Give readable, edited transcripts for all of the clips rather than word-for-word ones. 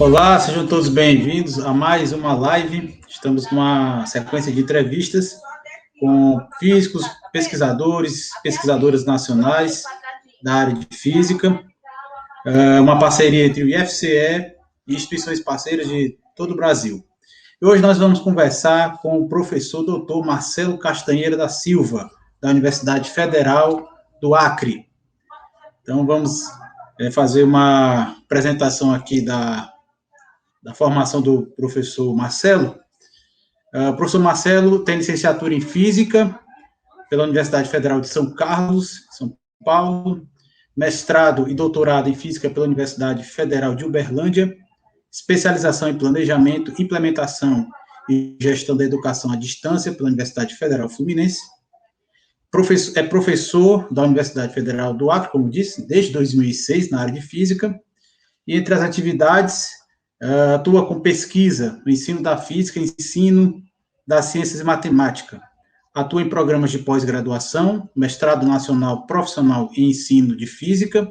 Olá, sejam todos bem-vindos a mais uma live. Estamos numa sequência de entrevistas com físicos, pesquisadores, pesquisadoras nacionais da área de física. É uma parceria entre o IFCE e instituições parceiras de todo o Brasil. E hoje nós vamos conversar com o professor Dr. Marcelo Castanheira da Silva, da Universidade Federal do Acre. Então, vamos fazer uma apresentação aqui da formação do professor Marcelo. O professor Marcelo tem licenciatura em Física pela Universidade Federal de São Carlos, São Paulo, mestrado e doutorado em Física pela Universidade Federal de Uberlândia, especialização em Planejamento, Implementação e Gestão da Educação à Distância pela Universidade Federal Fluminense. É professor da Universidade Federal do Acre, como disse, desde 2006, na área de Física. E entre as atividades, atua com pesquisa no ensino da física, ensino das ciências e matemática. Atua em programas de pós-graduação, mestrado nacional profissional em ensino de física,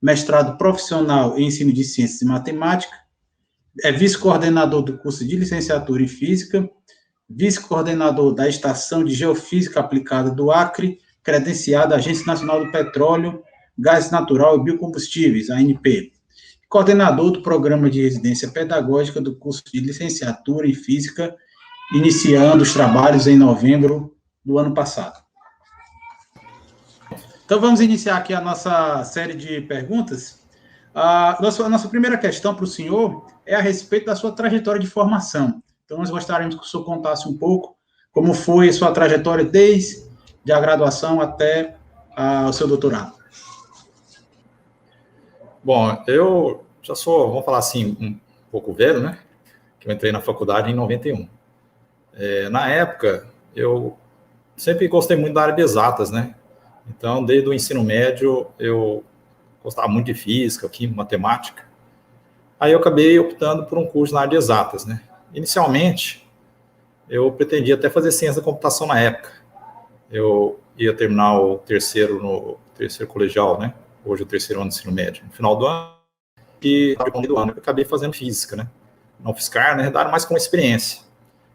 mestrado profissional em ensino de ciências e matemática, é vice-coordenador do curso de licenciatura em física, vice-coordenador da Estação de Geofísica Aplicada do Acre, credenciado à Agência Nacional do Petróleo, Gás Natural e Biocombustíveis, ANP. Coordenador do Programa de Residência Pedagógica do curso de Licenciatura em Física, iniciando os trabalhos em novembro do ano passado. Então, vamos iniciar aqui a nossa série de perguntas. A nossa primeira questão para o senhor é a respeito da sua trajetória de formação. Então, nós gostaríamos que o senhor contasse um pouco como foi a sua trajetória desde a graduação até o seu doutorado. Bom, eu já sou, vamos falar assim, um pouco velho, né? Que eu entrei na faculdade em 91. Na época, eu sempre gostei muito da área de exatas, né? Então, desde o ensino médio, eu gostava muito de física, química, matemática. Aí eu acabei optando por um curso na área de exatas, né? Inicialmente, eu pretendia até fazer ciência da computação na época. Eu ia terminar o terceiro colegial, né? Hoje o terceiro ano do ensino médio. No final do ano, eu acabei fazendo física, né? Na UFSCar, né? Dar mais como experiência.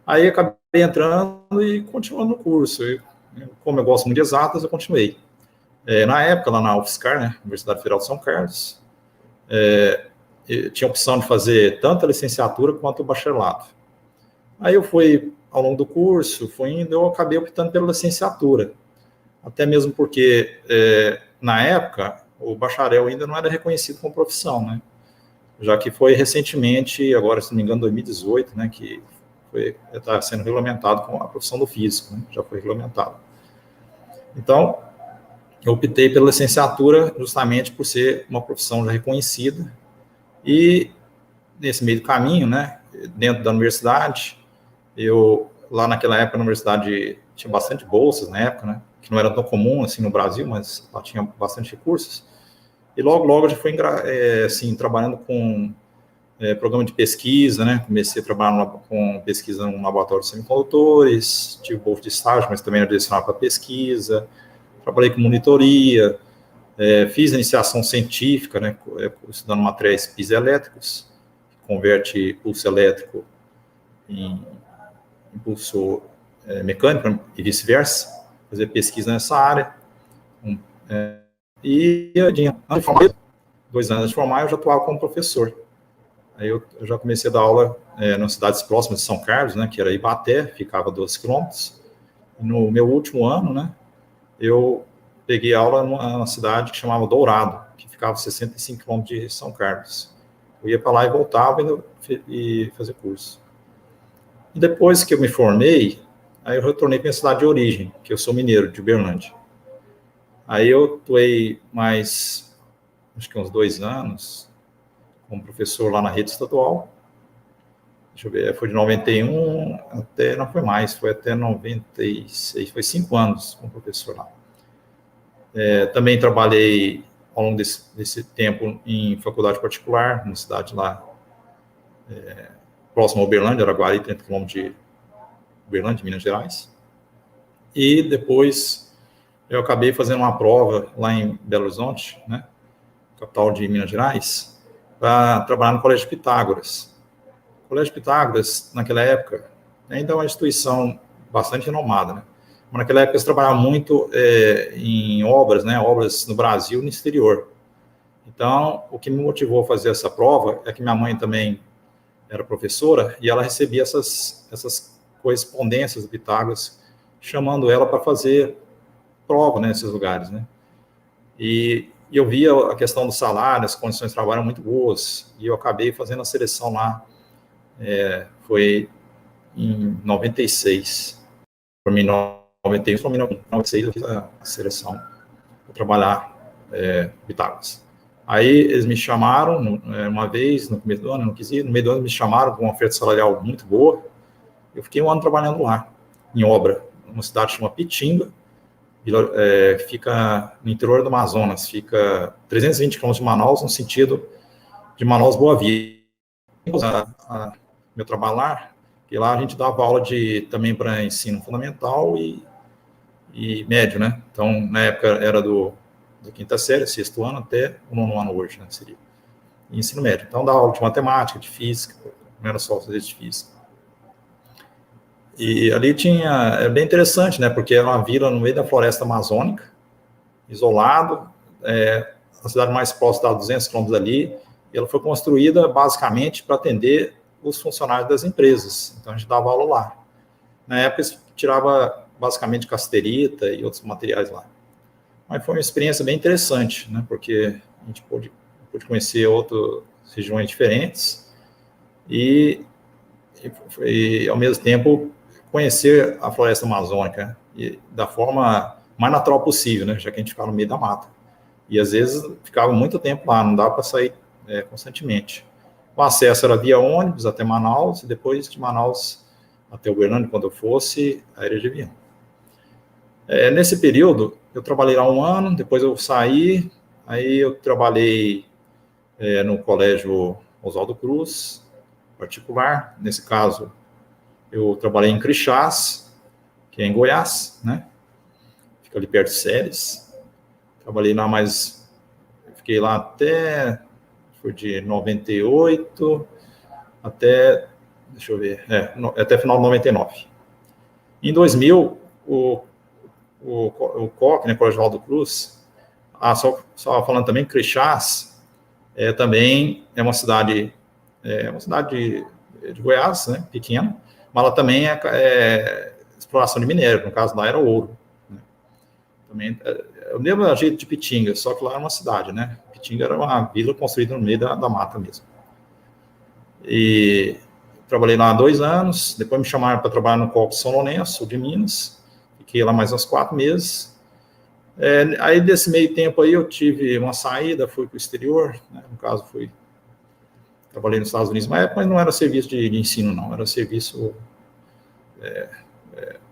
Aí eu acabei entrando e continuando no curso. Como eu gosto muito de exatas, eu continuei. Na época, lá na UFSCar, né? Universidade Federal de São Carlos, tinha a opção de fazer tanto a licenciatura quanto o bacharelado. Aí eu fui, ao longo do curso, eu acabei optando pela licenciatura. Até mesmo porque, na época, o bacharel ainda não era reconhecido como profissão, né? Já que foi recentemente, agora, se não me engano, 2018, né, que está sendo regulamentado com a profissão do físico, né? Já foi regulamentado. Então, eu optei pela licenciatura justamente por ser uma profissão já reconhecida. E, nesse meio do caminho, né, dentro da universidade, lá naquela época, na universidade tinha bastante bolsas, na época, né, que não era tão comum, assim, no Brasil, mas lá tinha bastante recursos. E logo eu já fui, assim, trabalhando com programa de pesquisa, né, comecei a trabalhar com pesquisa no laboratório de semicondutores, tive bolsa de estágio, mas também era direcionado para pesquisa, trabalhei com monitoria, fiz iniciação científica, né, estudando materiais piezoelétricos, que converte pulso elétrico em impulso mecânico e vice-versa, fazer pesquisa nessa área. E antes de 2 anos de formar, eu já atuava como professor. Aí eu já comecei a dar aula nas cidades próximas de São Carlos, né, que era Ibaté, ficava 12 quilômetros. No meu último ano, né, eu peguei aula numa cidade que chamava Dourado, que ficava a 65 quilômetros de São Carlos. Eu ia para lá e voltava e fazia curso. E depois que eu me formei, aí eu retornei para minha cidade de origem, que eu sou mineiro, de Uberlândia. Aí eu atuei mais, acho que uns 2 anos, como professor lá na rede estadual. Deixa eu ver, foi de 91 até, não foi mais, foi até 96, foi 5 anos como professor lá. Também trabalhei ao longo desse tempo em faculdade particular, numa cidade lá, próxima a Uberlândia, Araguari, 30 quilômetros de Uberlândia, Minas Gerais. E depois eu acabei fazendo uma prova lá em Belo Horizonte, né, capital de Minas Gerais, para trabalhar no Colégio Pitágoras. O Colégio Pitágoras, naquela época, ainda é uma instituição bastante renomada, né? Mas naquela época eles trabalhavam muito em obras, né? Obras no Brasil e no exterior. Então, o que me motivou a fazer essa prova é que minha mãe também era professora e ela recebia essas correspondências do Pitágoras, chamando ela para fazer prova nesses lugares, né? E eu via a questão do salário, as condições de trabalho eram muito boas, e eu acabei fazendo a seleção lá, foi em 96. Para mim, 91, para mim, 96, eu fiz a seleção para trabalhar Pitágoras. Aí eles me chamaram uma vez, no começo do ano, eu não quis ir, no meio do ano me chamaram com uma oferta salarial muito boa. Eu fiquei um ano trabalhando lá, em obra, numa cidade chamada Pitinga, fica no interior do Amazonas, fica 320 km de Manaus, no sentido de Manaus-Boa Vista. Meu trabalho lá, que lá a gente dava aula também para ensino fundamental e médio, né? Então, na época era da quinta série, sexto ano, até o nono ano hoje, né? Seria ensino médio. Então, dava aula de matemática, de física, não era só fazer de física. E ali é bem interessante, né? Porque era uma vila no meio da floresta amazônica, isolado, a cidade mais próxima está a 200 quilômetros dali, e ela foi construída basicamente para atender os funcionários das empresas. Então, a gente dava aula lá. Na época, tirava basicamente casterita e outros materiais lá. Mas foi uma experiência bem interessante, né? Porque a gente pôde conhecer outras regiões diferentes e ao mesmo tempo, conhecer a floresta amazônica da forma mais natural possível, né? Já que a gente ficava no meio da mata. E, às vezes, ficava muito tempo lá, não dava para sair constantemente. O acesso era via ônibus até Manaus, e depois de Manaus até Uberlândia, quando eu fosse, aérea de avião. Nesse período, eu trabalhei lá um ano, depois eu saí, aí eu trabalhei no Colégio Oswaldo Cruz, particular. Nesse caso, eu trabalhei em Crixás, que é em Goiás, né? Fica ali perto de Ceres. Trabalhei lá fiquei lá foi de 98 até, deixa eu ver, até final de 99. Em 2000, o COC, né, Colégio Oswaldo Cruz, só falando também, Crixás também é uma cidade de Goiás, né, pequena, mas ela também é exploração de minério, no caso lá era ouro. Né. Também, eu lembro da jeito de Pitinga, só que lá era uma cidade, né? Pitinga era uma vila construída no meio da mata mesmo. E trabalhei lá há 2 anos, depois me chamaram para trabalhar no COC São Lourenço, de Minas, fiquei lá mais uns 4 meses. Aí, desse meio tempo aí, eu tive uma saída, fui para o exterior, né? No caso, trabalhei nos Estados Unidos, mas não era serviço de ensino, não, era serviço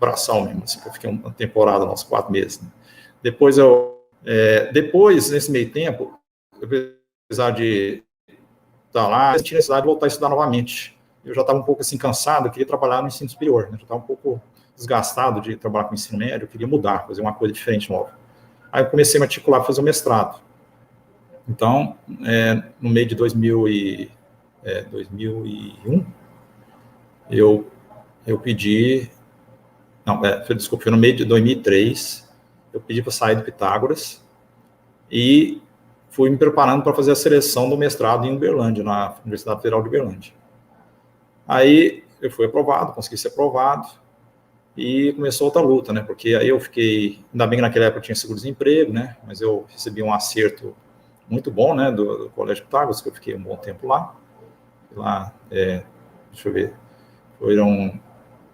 braçal mesmo, assim, eu fiquei uma temporada, uns 4 meses. Né? Depois, nesse meio tempo, apesar de estar lá, eu tinha necessidade de voltar a estudar novamente. Eu já estava um pouco assim cansado, eu queria trabalhar no ensino superior, né? Já estava um pouco desgastado de trabalhar com ensino médio, eu queria mudar, fazer uma coisa diferente, nova. Aí eu comecei a me articular para fazer o mestrado. Então, no meio de 2001, eu pedi... Não, desculpa, foi no meio de 2003, eu pedi para sair do Pitágoras e fui me preparando para fazer a seleção do mestrado em Uberlândia, na Universidade Federal de Uberlândia. Aí eu fui aprovado, consegui ser aprovado, e começou outra luta, né? Porque aí eu fiquei, ainda bem que naquela época eu tinha seguro-desemprego, né? Mas eu recebi um acerto muito bom, né? Do Colégio Pitágoras, que eu fiquei um bom tempo lá. Lá, deixa eu ver, foram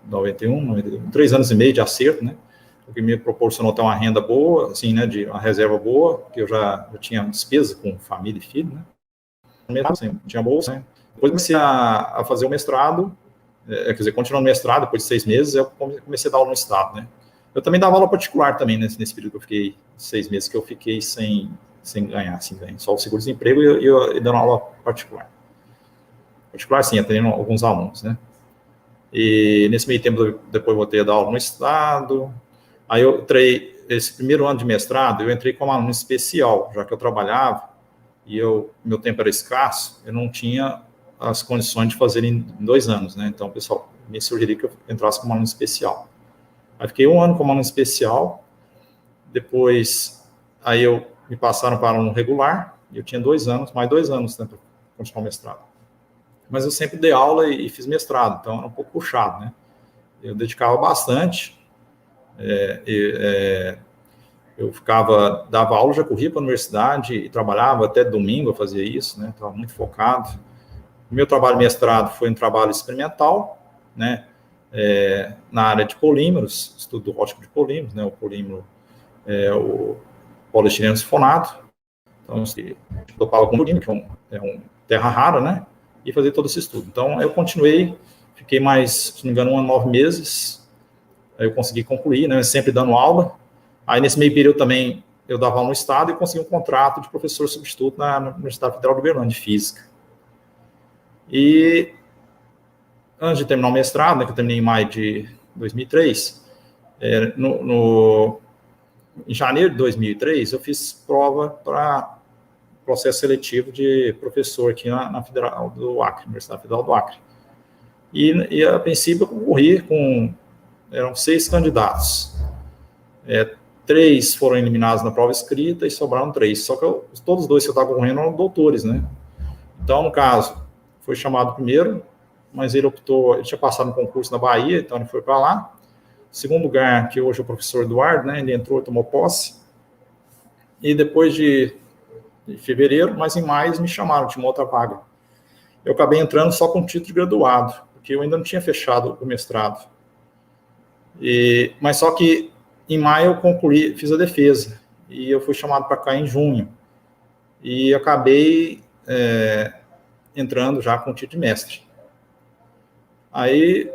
91, 3 anos e meio de acerto, né? O que me proporcionou ter uma renda boa, assim, né? De uma reserva boa, porque eu já tinha despesa com família e filho, né? Mesmo assim, tinha bolsa, né? Depois comecei a fazer o mestrado, quer dizer, continuando o mestrado, depois de 6 meses, eu comecei a dar aula no estado, né? Eu também dava aula particular também, né, nesse período que eu fiquei, 6 meses que eu fiquei sem ganhar, só o seguro-desemprego e dando aula particular. Particular, sim, atendendo alguns alunos, né? E nesse meio tempo, depois voltei a dar aula no estado. Aí eu entrei, esse primeiro ano de mestrado, eu entrei como aluno especial, já que eu trabalhava e meu tempo era escasso, eu não tinha as condições de fazer em 2 anos, né? Então, o pessoal me sugeriu que eu entrasse como aluno especial. Aí fiquei 1 ano como aluno especial, depois, aí me passaram para aluno regular, e eu tinha 2 anos, mais 2 anos, né, para continuar o mestrado. Mas eu sempre dei aula e fiz mestrado, então era um pouco puxado, né? Eu dedicava bastante, eu dava aula, já corria para a universidade e trabalhava até domingo, eu fazia isso, né? Estava muito focado. O meu trabalho mestrado foi um trabalho experimental, né? Na área de polímeros, estudo óptico de polímeros, né? O polímero o poliestireno sifonato. Então, eu topava com polímero, que é um terra rara, né? E fazer todo esse estudo. Então, eu continuei, fiquei mais, se não me engano, 1 ano e 9 meses, aí eu consegui concluir, né? Sempre dando aula. Aí, nesse meio período também, eu dava aula no estado e consegui um contrato de professor substituto na Universidade Federal de Uberlândia, de Física. E, antes de terminar o mestrado, né, que eu terminei em maio de 2003, em janeiro de 2003, eu fiz prova para processo seletivo de professor aqui na Federal do Acre, Universidade Federal do Acre. E a princípio, eu concorri eram 6 candidatos. 3 foram eliminados na prova escrita e sobraram 3. Só que todos os 2 que eu estava concorrendo eram doutores, né? Então, no caso, foi chamado primeiro, mas ele tinha passado no concurso na Bahia, então ele foi para lá. Segundo lugar, que hoje é o professor Eduardo, né? Ele entrou e tomou posse. E depois de fevereiro, mas em maio me chamaram, tinha uma outra vaga. Eu acabei entrando só com título de graduado, porque eu ainda não tinha fechado o mestrado. Mas só que em maio eu concluí, fiz a defesa, e eu fui chamado para cá em junho. E acabei entrando já com título de mestre. Aí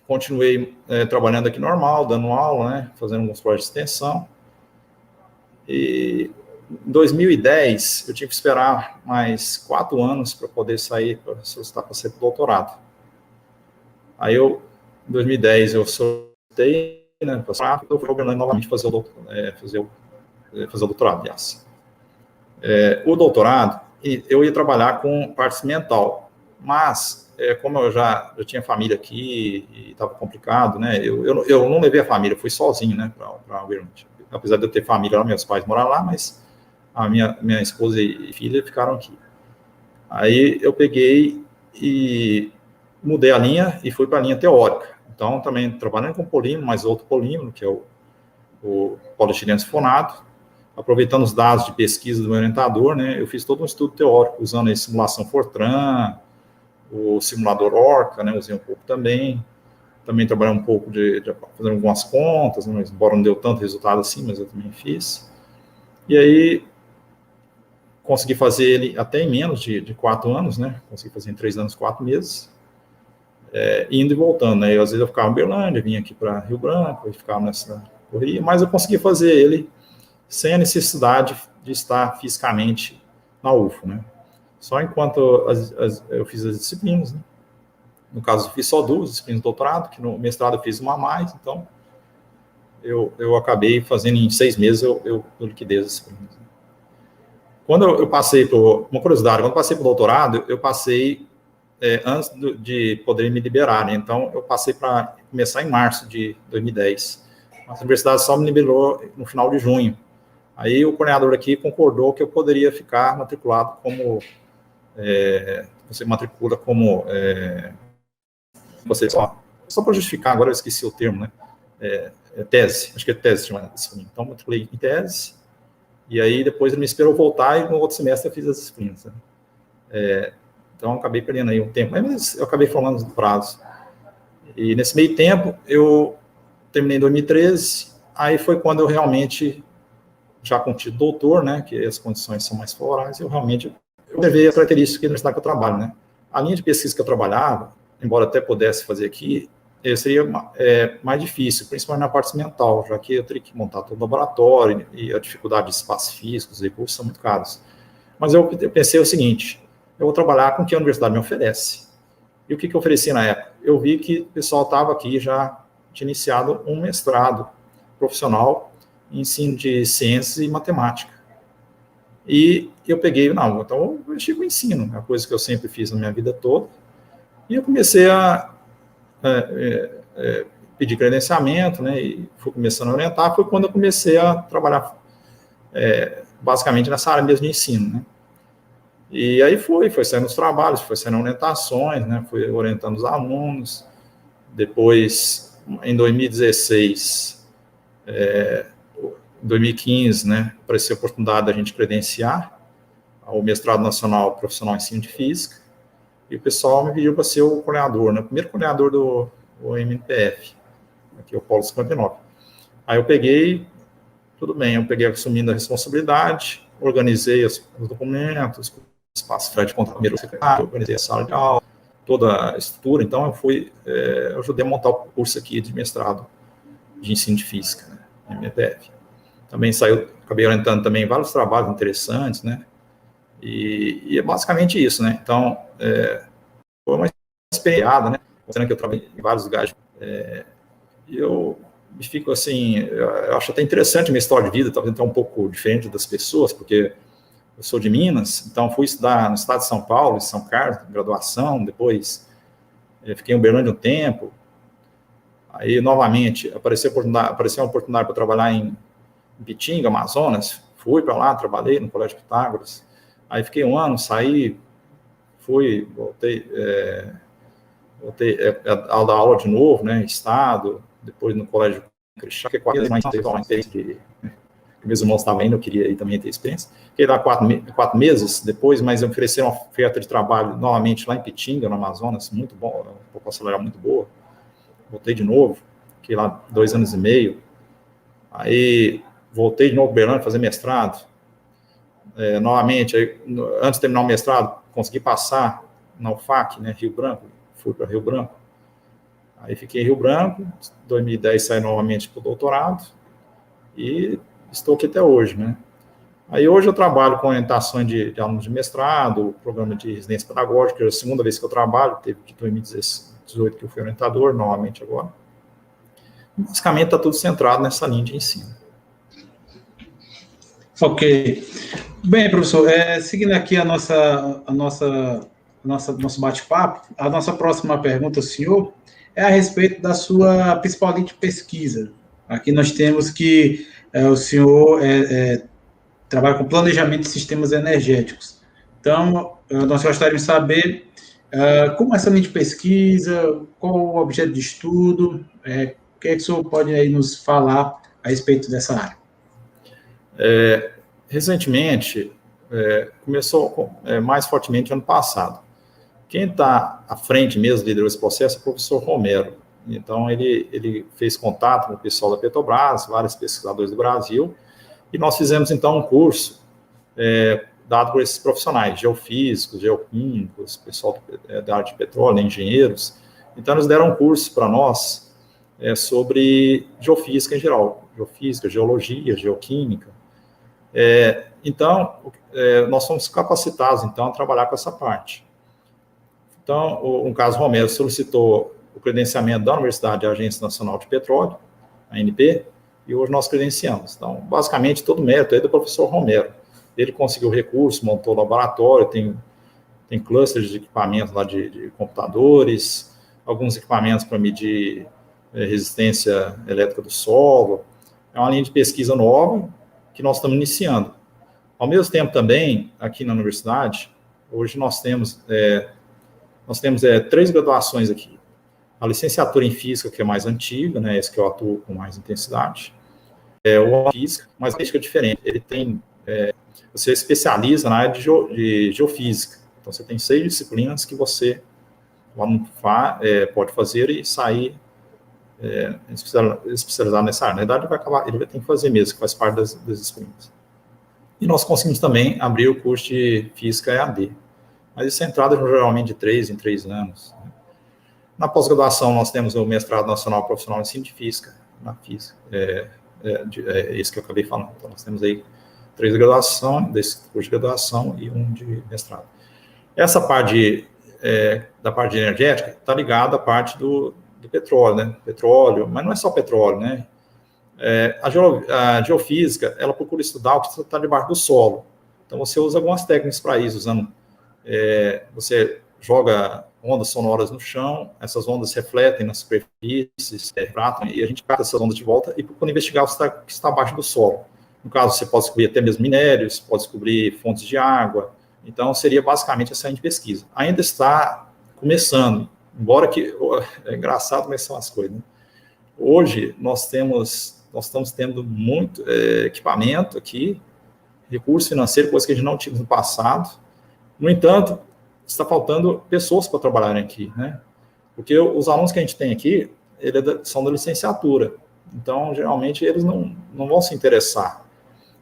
continuei trabalhando aqui normal, dando aula, né, fazendo alguns projetos de extensão. E em 2010, eu tive que esperar mais 4 anos para poder sair, para solicitar para ser doutorado. Aí em 2010, eu solicitei, né, para eu fui novamente fazer o doutorado, aliás. O doutorado, eu ia trabalhar com parte mental, mas, como eu já tinha família aqui e estava complicado, né, eu não levei a família, eu fui sozinho, né, para Uberlândia. Apesar de eu ter família lá, meus pais moraram lá, mas a minha esposa e filha ficaram aqui. Aí eu peguei e mudei a linha e fui para a linha teórica. Então, também trabalhando com polímero, mas outro polímero, que é o poliestireno sifonato, aproveitando os dados de pesquisa do meu orientador, né, eu fiz todo um estudo teórico, usando a simulação Fortran, o simulador Orca, né, usei um pouco também trabalhei um pouco fazendo algumas contas, né, mas, embora não deu tanto resultado assim, mas eu também fiz. E aí, consegui fazer ele até em menos de 4 anos, né, consegui fazer em 3 anos, 4 meses, indo e voltando, né, às vezes eu ficava em Uberlândia, vinha aqui para Rio Branco, e ficava nessa correria, mas eu consegui fazer ele sem a necessidade de estar fisicamente na UFO, né, só enquanto eu fiz as disciplinas, né. No caso, eu fiz só 2 disciplinas de doutorado, que no mestrado eu fiz uma a mais, então eu acabei fazendo em 6 meses, eu liquidei as disciplinas. Quando eu passei uma curiosidade, quando eu passei para o doutorado, eu passei antes de poder me liberar, né? Então eu passei para começar em março de 2010. A universidade só me liberou no final de junho. Aí o coordenador aqui concordou que eu poderia ficar matriculado como, você matricula como, só para justificar, agora eu esqueci o termo, né? Tese, acho que é tese, chama disciplina. Então, matriculei em tese, e aí depois ele me esperou voltar, e no outro semestre eu fiz as disciplinas. Né? Então, eu acabei perdendo aí um tempo, mas eu acabei falando do prazo. E nesse meio tempo, eu terminei em 2013, aí foi quando eu realmente, já com o título doutor, né, que as condições são mais favoráveis, eu levei a característica da universidade que eu trabalho, né. A linha de pesquisa que eu trabalhava, embora até pudesse fazer aqui, seria mais difícil, principalmente na parte mental, já que eu teria que montar todo o laboratório, e a dificuldade de espaços físicos, os recursos são muito caros. Mas eu pensei o seguinte, eu vou trabalhar com o que a universidade me oferece. E o que eu ofereci na época? Eu vi que o pessoal estava aqui, já tinha iniciado um mestrado profissional em ensino de ciências e matemática. E eu peguei, não, então eu mexi com o ensino, é uma coisa que eu sempre fiz na minha vida toda, e eu comecei a pedir credenciamento, né, e fui começando a orientar, foi quando eu comecei a trabalhar basicamente nessa área mesmo de ensino, né. E aí foi saindo os trabalhos, foi saindo orientações, né, fui orientando os alunos. Depois, em 2016, em 2015, né, apareceu a oportunidade da gente credenciar ao mestrado nacional profissional em ensino de física, e o pessoal me pediu para ser o coordenador, né, o primeiro coordenador do MNPF, aqui é o Polo 59. Aí eu peguei, tudo bem, eu peguei assumindo a responsabilidade, organizei os documentos, espaço de contato primeiro secretário, organizei a sala de aula, toda a estrutura. Então eu ajudei a montar o curso aqui de mestrado de ensino de física, né, MPF. Também acabei orientando também vários trabalhos interessantes, né, e é basicamente isso, né. Então, foi uma experiência, né, mostrando que eu trabalhei em vários lugares, e eu me fico assim, eu acho até interessante a minha história de vida, talvez até um pouco diferente das pessoas, porque eu sou de Minas, então fui estudar no estado de São Paulo, em São Carlos, graduação, depois fiquei em Uberlândia um tempo, aí novamente apareceu uma oportunidade para trabalhar em Bitinga, Amazonas, fui para lá, trabalhei no Colégio Pitágoras, aí fiquei um ano, saí, voltei a dar aula de novo, né, estado, depois no Colégio Cristão, que é 4 mais uma experiência que meus irmãos estavam indo, eu queria ir também ter experiência. Fiquei lá 4 meses depois, mas eu ofereci uma oferta de trabalho novamente lá em Pitinga, no Amazonas, muito bom, uma proposta salarial muito boa. Voltei de novo, fiquei lá 2 anos e meio. Aí voltei de novo para Uberlândia fazer mestrado. Novamente, aí, antes de terminar o mestrado, consegui passar na UFAC, né, Rio Branco, fui para Rio Branco. Aí fiquei em Rio Branco, em 2010 saí novamente para o doutorado e estou aqui até hoje, né. Aí hoje eu trabalho com orientações de alunos de mestrado, programa de residência pedagógica, é a segunda vez que eu trabalho, teve de 2018 que eu fui orientador, novamente agora. Basicamente está tudo centrado nessa linha de ensino. Ok. Bem, professor, seguindo aqui nosso bate-papo, a nossa próxima pergunta ao senhor é a respeito da sua principal linha de pesquisa. Aqui nós temos que o senhor trabalha com planejamento de sistemas energéticos. Então, nós gostaríamos de saber como essa linha de pesquisa, qual o objeto de estudo, o que é que o senhor pode aí nos falar a respeito dessa área? Recentemente, começou mais fortemente ano passado. Quem está à frente mesmo, liderou esse processo, é o professor Romero. Então, ele fez contato com o pessoal da Petrobras, vários pesquisadores do Brasil, e nós fizemos, então, um curso dado por esses profissionais, geofísicos, geoquímicos, pessoal da área de petróleo, engenheiros. Então, eles deram um curso para nós sobre geofísica em geral, geofísica, geologia, geoquímica. Então, nós somos capacitados, então, a trabalhar com essa parte. Então, o caso Romero solicitou o credenciamento da Universidade de Agência Nacional de Petróleo, a ANP, e hoje nós credenciamos. Então, basicamente, todo o mérito é do professor Romero. Ele conseguiu recurso, montou o laboratório, tem clusters de equipamentos lá de computadores, alguns equipamentos para medir resistência elétrica do solo. É uma linha de pesquisa nova que nós estamos iniciando. Ao mesmo tempo também, aqui na universidade, hoje nós temos 3 graduações aqui. A licenciatura em Física, que é mais antiga, né, esse que eu atuo com mais intensidade, o Física, mas a física é diferente. Ele tem, você especializa na área de geofísica. Então, você tem 6 disciplinas que você pode fazer e sair especializado nessa área. Na verdade, ele vai ter que fazer mesmo, que faz parte das disciplinas. E nós conseguimos também abrir o curso de Física EAD. Mas isso é entrada geralmente de 3 em 3 anos. Na pós-graduação, nós temos o mestrado nacional profissional em ensino de física, na física, esse que eu acabei falando. Então, nós temos aí 3 graduações, desse curso de graduação e 1 de mestrado. Essa parte da parte energética está ligada à parte do petróleo, né? Petróleo, mas não é só petróleo, né? A geofísica, ela procura estudar o que está debaixo do solo. Então, você usa algumas técnicas para isso, usando, você joga ondas sonoras no chão, essas ondas refletem nas superfícies, refratam, e a gente capta essas ondas de volta e procura investigar o que está abaixo do solo. No caso, você pode descobrir até mesmo minérios, pode descobrir fontes de água. Então, seria basicamente essa linha de pesquisa. Ainda está começando, embora que... É engraçado como são as coisas, né? Hoje, nós estamos tendo muito equipamento aqui, recurso financeiro, coisa que a gente não tinha no passado. No entanto, está faltando pessoas para trabalharem aqui, né? Porque os alunos que a gente tem aqui, são da licenciatura. Então, geralmente, eles não vão se interessar.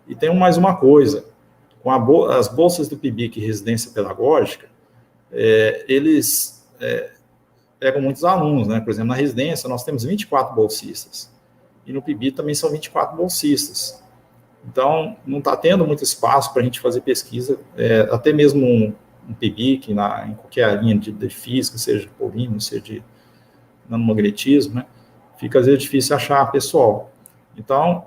E tem mais uma coisa, com as bolsas do PIBIC Residência Pedagógica, eles pegam muitos alunos, né? Por exemplo, na residência, nós temos 24 bolsistas. E no PIBIC também são 24 bolsistas. Então, não está tendo muito espaço para a gente fazer pesquisa, até mesmo um PIBIC, em qualquer linha de física, seja de polímero, seja de nanomagnetismo, né? Fica, às vezes, difícil achar pessoal. Então,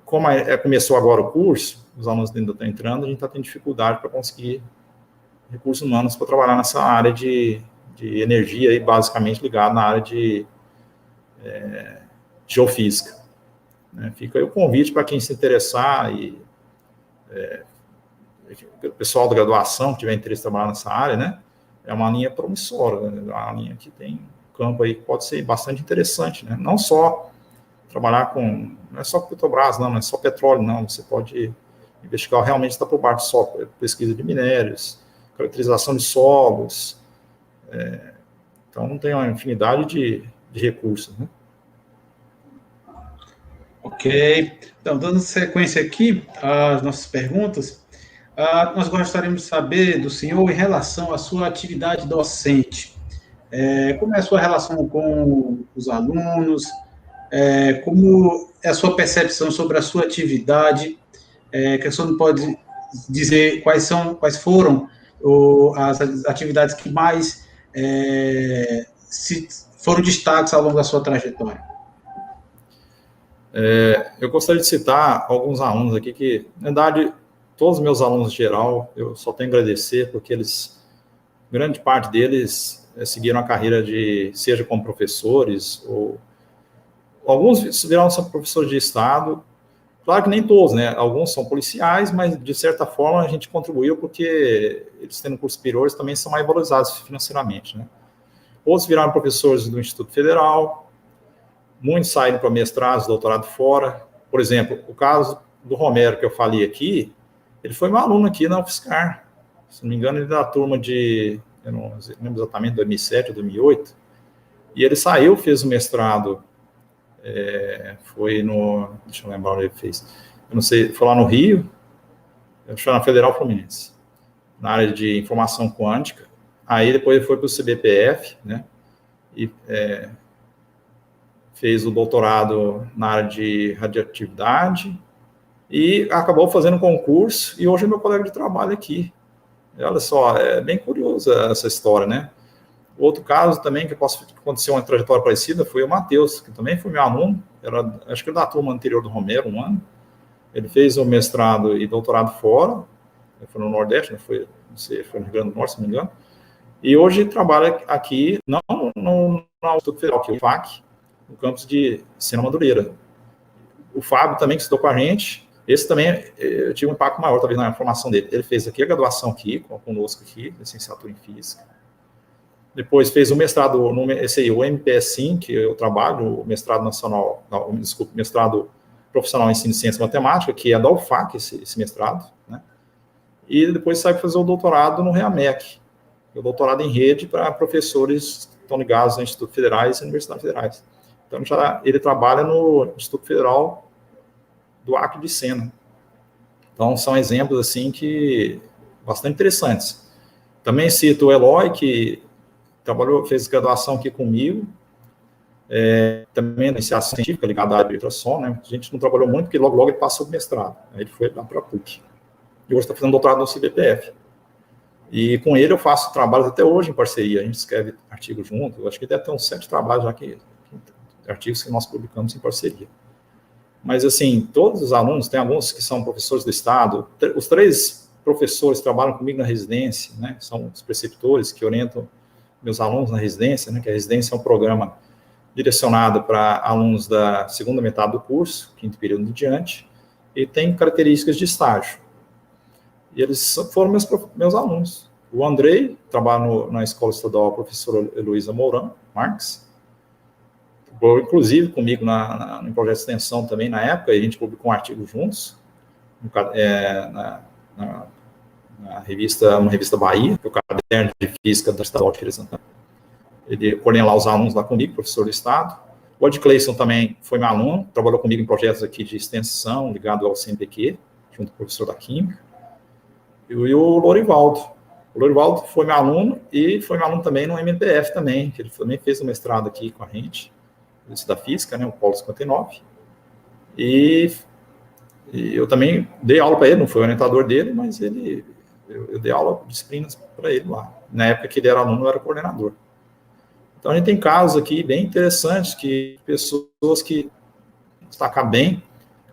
como começou agora o curso, os alunos ainda estão entrando, a gente está tendo dificuldade para conseguir recursos humanos para trabalhar nessa área de energia, aí, basicamente ligado na área de geofísica. Né? Fica aí o convite para quem se interessar e o pessoal da graduação que tiver interesse em trabalhar nessa área, né? É uma linha promissora, né? É uma linha que tem um campo aí que pode ser bastante interessante, né? Não só trabalhar não é só Petrobras, não é só petróleo, não. Você pode investigar realmente está por baixo do solo, pesquisa de minérios, caracterização de solos. Então, tem uma infinidade de recursos, né? Ok. Então, dando sequência aqui às nossas perguntas, nós gostaríamos de saber do senhor em relação à sua atividade docente. Como é a sua relação com os alunos? Como é a sua percepção sobre a sua atividade? Que o senhor não pode dizer quais foram as atividades que mais foram destaques ao longo da sua trajetória? Eu gostaria de citar alguns alunos aqui que, na verdade, todos os meus alunos em geral, eu só tenho a agradecer, porque grande parte deles seguiram a carreira seja como professores, ou alguns viraram professores de Estado. Claro que nem todos, né? Alguns são policiais, mas, de certa forma, a gente contribuiu porque eles tendo cursos superiores também são mais valorizados financeiramente, né? Outros viraram professores do Instituto Federal, muitos saíram para mestrados, doutorado fora. Por exemplo, o caso do Romero, que eu falei aqui, ele foi meu aluno aqui na UFSCar. Se não me engano, ele é da turma eu não lembro exatamente, 2007 ou 2008. E ele saiu, fez o mestrado, deixa eu lembrar onde ele fez. Eu não sei, foi lá no Rio, foi na Federal Fluminense, na área de informação quântica. Aí depois ele foi para o CBPF, né? E fez o doutorado na área de radioatividade e acabou fazendo concurso e hoje é meu colega de trabalho aqui. E olha só, é bem curiosa essa história, né? Outro caso também que aconteceu uma trajetória parecida foi o Matheus, que também foi meu aluno, acho que ele da turma anterior do Romero, um ano. Ele fez o mestrado e doutorado fora, foi no Nordeste, não sei, foi no Rio Grande do Norte, se não me engano. E hoje trabalha aqui, não no Instituto Federal, que é o FAC, no campus de Sena Madureira. O Fábio também, que estudou com a gente, esse também eu tive um impacto maior, talvez, na formação dele. Ele fez aqui a graduação aqui, conosco aqui, licenciatura em Física. Depois fez o mestrado, o MPSim, que eu trabalho, o mestrado mestrado profissional em ensino de ciência e matemática, que é da UFAC, esse mestrado, né? E depois sai para fazer o doutorado no REAMEC, o doutorado em rede para professores que estão ligados a institutos federais e universidades federais. Então, ele trabalha no Instituto Federal do Acre de Sena. Então, são exemplos, assim, bastante interessantes. Também cito o Eloy, que fez graduação aqui comigo, também na iniciação científica ligada à área de ultrassom, né? A gente não trabalhou muito, porque logo ele passou o mestrado. Aí ele foi lá para a PUC. E hoje está fazendo doutorado no CBPF. E com ele eu faço trabalhos até hoje em parceria. A gente escreve artigos juntos. Eu acho que deve ter uns 7 trabalhos já artigos que nós publicamos em parceria. Mas, assim, todos os alunos, tem alguns que são professores do Estado, os 3 professores trabalham comigo na residência, né, são os preceptores que orientam meus alunos na residência, né, que a residência é um programa direcionado para alunos da segunda metade do curso, quinto período em diante, e tem características de estágio. E eles foram meus alunos. O Andrei trabalha na Escola Estadual Professora Heloísa Mourão Marques, inclusive comigo no projeto de extensão também na época, a gente publicou um artigo juntos, uma revista Bahia, que é o Caderno de Física da Estadual de Feira de Santana. Ele coordena lá os alunos lá comigo, professor do Estado. O Ed Cleison também foi meu aluno, trabalhou comigo em projetos aqui de extensão, ligado ao CNPq, junto com o professor da Química. E o Lorivaldo. O Lorivaldo foi meu aluno e foi meu aluno também no MPF também, que ele também fez o mestrado aqui com a gente, isso da Física, né, o Polo 59. E eu também dei aula para ele, não fui orientador dele, mas eu dei aula de disciplinas para ele lá. Na época que ele era aluno, eu era coordenador. Então, a gente tem casos aqui bem interessantes, que pessoas que destacam bem,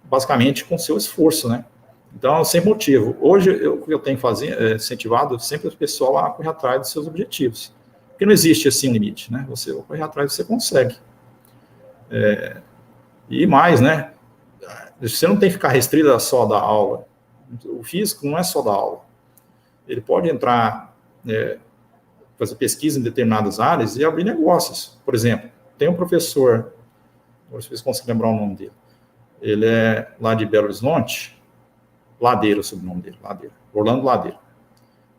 basicamente, com seu esforço, né? Então, sem motivo. Hoje, o que eu tenho incentivado sempre o pessoal a correr atrás dos seus objetivos. Porque não existe, assim, um limite, né? Você correr atrás, você consegue. E mais, né? Você não tem que ficar restrito só da aula. O físico não é só da aula. Ele pode entrar... fazer pesquisa em determinadas áreas e abrir negócios. Por exemplo, tem um professor, não sei se consigo lembrar o nome dele, ele é lá de Belo Horizonte, Ladeira, o sobrenome dele, Ladeira, Orlando Ladeira.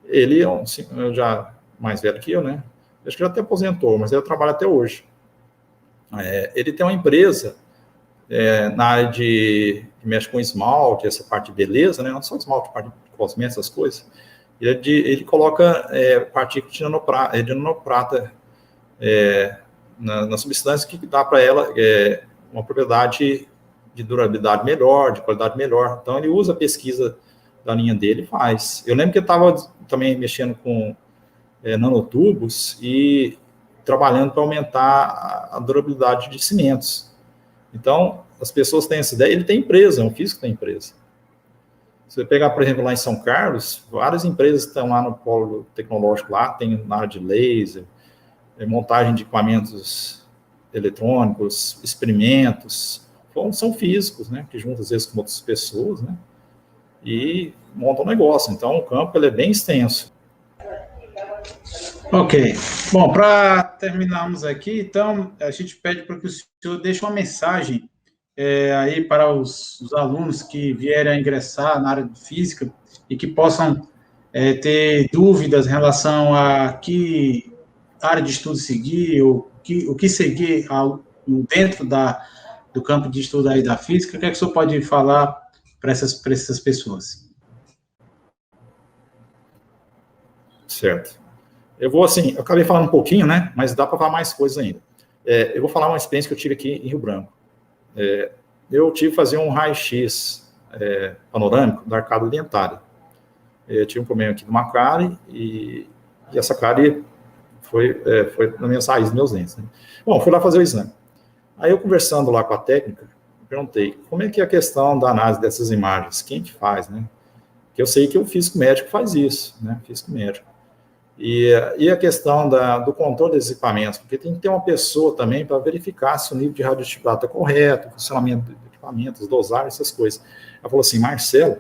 Ele é já mais velho que eu, né? Acho que já até aposentou, mas ele trabalha até hoje. Ele tem uma empresa na área que mexe com esmalte, essa parte de beleza, né? Não só esmalte, parte de cosméticos, essas coisas. Ele coloca partículas de nanoprata na substância que dá para ela uma propriedade de durabilidade melhor, de qualidade melhor. Então, ele usa a pesquisa da linha dele e faz. Eu lembro que eu estava também mexendo com nanotubos e trabalhando para aumentar a durabilidade de cimentos. Então, as pessoas têm essa ideia. Ele tem empresa, é um físico que tem empresa. Se você pegar, por exemplo, lá em São Carlos, várias empresas estão lá no polo tecnológico, lá tem na área de laser, montagem de equipamentos eletrônicos, experimentos, são físicos, né, que juntam às vezes com outras pessoas, né, e montam um negócio. Então, o campo ele é bem extenso. Ok. Bom, para terminarmos aqui, então, a gente pede para que o senhor deixe uma mensagem aí para os alunos que vierem a ingressar na área de física e que possam ter dúvidas em relação a que área de estudo seguir, ou o que seguir dentro do campo de estudo aí da física. O que é que o senhor pode falar para essas pessoas? Certo. Eu acabei falando um pouquinho, né, mas dá para falar mais coisas ainda. Eu vou falar uma experiência que eu tive aqui em Rio Branco. Eu tive que fazer um raio-x panorâmico da arcada dentária. Eu tive um problema aqui de uma cárie e essa cárie foi na minha raiz dos meus dentes, né? Bom, fui lá fazer o exame. Aí eu conversando lá com a técnica, perguntei, como é que é a questão da análise dessas imagens? Quem que faz, né? Porque eu sei que o físico médico faz isso, né? Físico médico. E a questão do controle dos equipamentos, porque tem que ter uma pessoa também para verificar se o nível de radioatividade está correto, o funcionamento dos equipamentos, dosagem, essas coisas. Ela falou assim, Marcelo,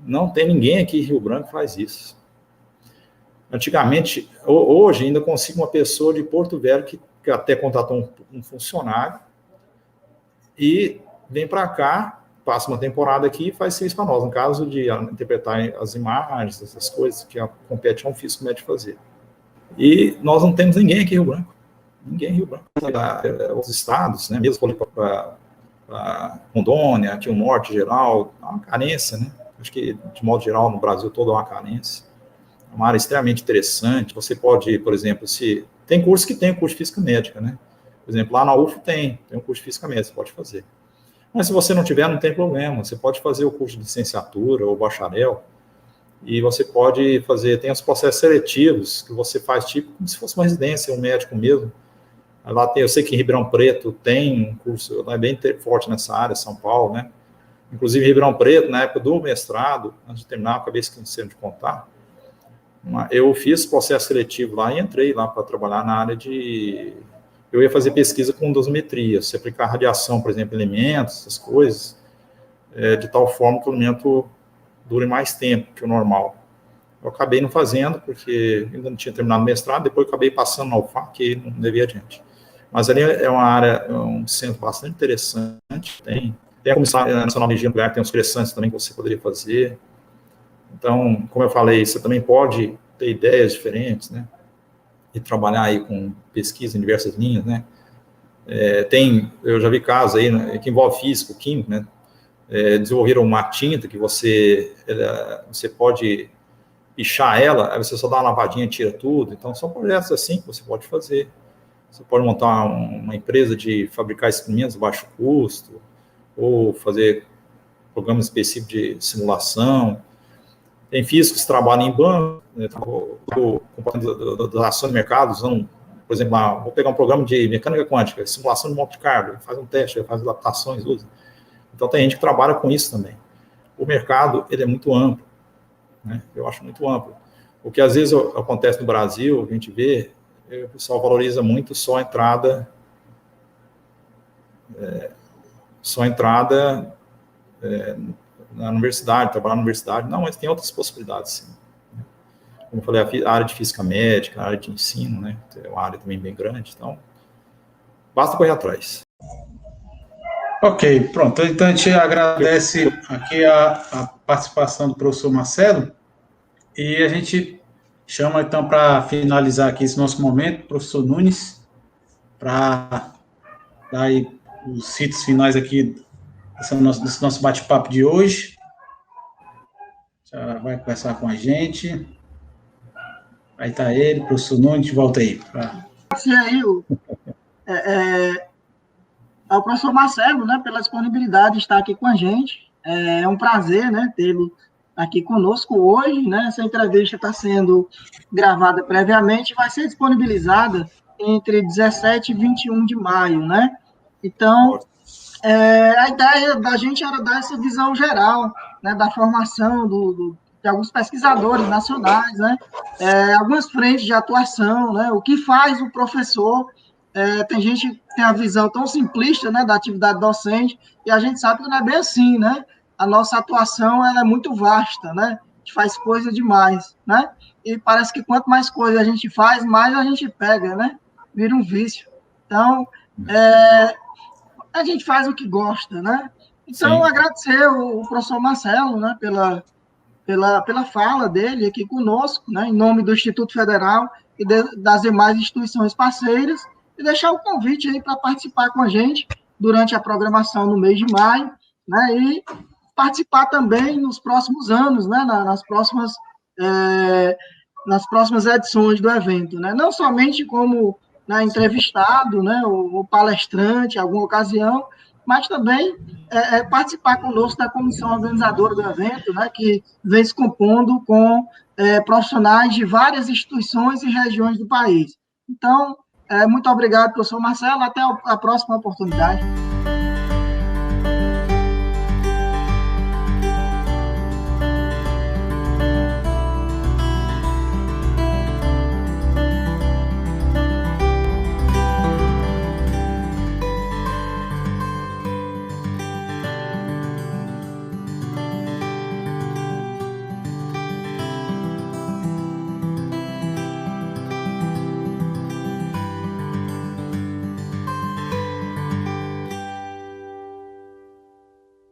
não tem ninguém aqui em Rio Branco que faz isso. Antigamente, hoje ainda consigo uma pessoa de Porto Velho que até contratou um funcionário e vem para cá, passa uma temporada aqui e faz serviço para nós, no caso de interpretar as imagens, essas coisas que compete a um físico médico fazer. E nós não temos ninguém aqui em Rio Branco. Ninguém em Rio Branco. Os estados, né, mesmo para Rondônia, aqui o norte geral, há uma carência, né? Acho que, de modo geral, no Brasil todo há uma carência. É uma área extremamente interessante. Você pode, por exemplo, tem curso que tem o curso de Física Médica, né? Por exemplo, lá na UFO tem um curso de Física Médica, você pode fazer. Mas se você não tiver, não tem problema. Você pode fazer o curso de licenciatura ou bacharel e você pode fazer, tem os processos seletivos que você faz tipo como se fosse uma residência, um médico mesmo. Lá tem, eu sei que em Ribeirão Preto tem um curso, é bem forte nessa área, São Paulo, né? Inclusive, em Ribeirão Preto, na época do mestrado, antes de terminar, acabei esquecendo de contar, eu fiz processo seletivo lá e entrei lá para trabalhar na área de... Eu ia fazer pesquisa com dosimetria, se aplicar radiação, por exemplo, elementos, essas coisas, de tal forma que o elemento dure mais tempo que o normal. Eu acabei não fazendo, porque ainda não tinha terminado o mestrado, depois eu acabei passando na UFAC e não levei adiante. Mas ali é uma área, é um centro bastante interessante, tem a Comissão Nacional de Energia Nuclear, tem os crescentes também que você poderia fazer. Então, como eu falei, você também pode ter ideias diferentes, né? E trabalhar aí com pesquisa em diversas linhas, né? Eu já vi casos aí, né, que envolve físico, químico, né? Desenvolveram uma tinta que você pode pichar ela, aí você só dá uma lavadinha e tira tudo. Então, são projetos assim que você pode fazer. Você pode montar uma empresa de fabricar experimentos de baixo custo, ou fazer programas específicos de simulação. Tem físicos que trabalham em banco, né, da ação de mercado, usando, por exemplo, vou pegar um programa de mecânica quântica, simulação de Monte Carlo, faz um teste, faz adaptações, usa. Então, tem gente que trabalha com isso também. O mercado, ele é muito amplo, né? Eu acho muito amplo. O que às vezes acontece no Brasil, a gente vê, o pessoal valoriza muito só a entrada na universidade, trabalhar na universidade. Não, mas tem outras possibilidades, sim. Como eu falei, a área de física médica, a área de ensino, né? É uma área também bem grande, então basta correr atrás. Ok, pronto. Então, a gente agradece aqui a participação do professor Marcelo e a gente chama, então, para finalizar aqui esse nosso momento, o professor Nunes, para dar aí os sítios finais aqui desse nosso bate-papo de hoje. Já vai conversar com a gente. Aí está ele, professor Nunes, volta aí. Sim, aí ao professor Marcelo, né, pela disponibilidade de estar aqui com a gente. É um prazer, né, tê-lo aqui conosco hoje, né? Essa entrevista está sendo gravada previamente e vai ser disponibilizada entre 17 e 21 de maio, né? Então, a ideia da gente era dar essa visão geral, né, da formação de alguns pesquisadores nacionais, né? Algumas frentes de atuação, né? O que faz o professor. Tem gente que tem a visão tão simplista, né, da atividade docente, e a gente sabe que não é bem assim, né? A nossa atuação ela é muito vasta, né? A gente faz coisa demais, né? E parece que quanto mais coisa a gente faz, mais a gente pega, né? Vira um vício. Então, a gente faz o que gosta, né? Então, agradecer o professor Marcelo, né, pela fala dele aqui conosco, né, em nome do Instituto Federal e das demais instituições parceiras, e deixar o convite aí para participar com a gente durante a programação no mês de maio, né, e participar também nos próximos anos, né, nas próximas edições do evento, né, não somente como, né, entrevistado, né, ou palestrante em alguma ocasião, mas também participar conosco da comissão organizadora do evento, né, que vem se compondo com profissionais de várias instituições e regiões do país. Então, muito obrigado, professor Marcelo, até a próxima oportunidade.